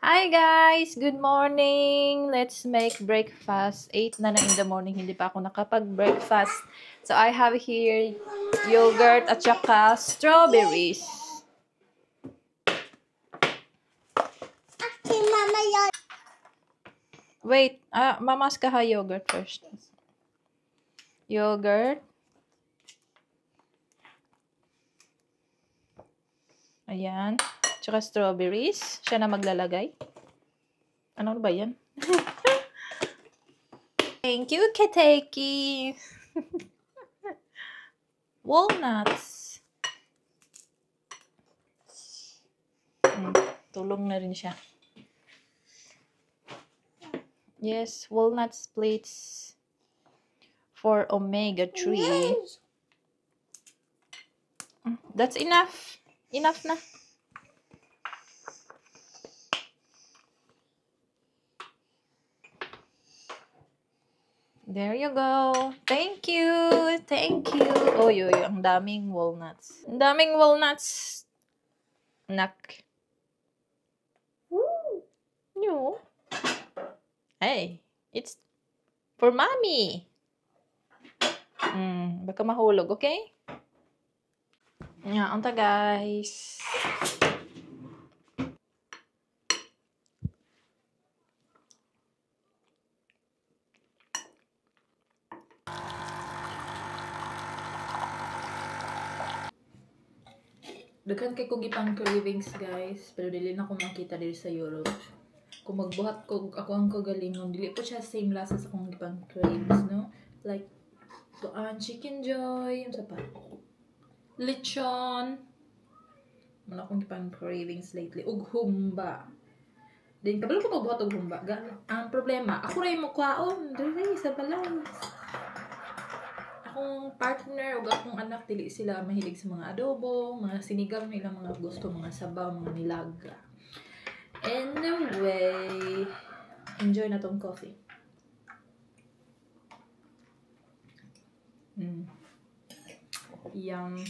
Hi guys! Good morning! Let's make breakfast. 8 na in the morning, hindi pa ako nakapag-breakfast. So I have here yogurt at saka strawberries. Okay, Mama, Wait, mamas ka ha yogurt first. Yogurt. Ayan. Tsaka strawberries. Siya na maglalagay. Ano ba yan? Thank you, Keteki. Walnuts. Tulong na rin siya. Yes, walnut splits for omega-3. That's enough. Enough na. There you go. Thank you. Thank you. Oh, ang daming walnuts. Ang daming walnuts. Nak. No. Hey, it's for mommy. Baka mahulog, okay? Yeah, anta guys. Daghan kay kog ipang cravings guys, pero dili na ko makita diri sa Europe. Kung magbuhat ko ako ang kagalingon, dili po siya same lasa sa akong ipang cravings, no? Like chicken joy, yung sa pa. Lechon. Wala akong ipang cravings lately. Ug humba. Then kabalo ko magbuhat og humba. Ang problema, ako ray mo kwaon, dili sa balay. Akong partner o akong anak, dili sila mahilig sa mga adobo, mga sinigang nila, mga gusto, mga sabaw, mga nilaga. Anyway, enjoy na tong coffee. Yum.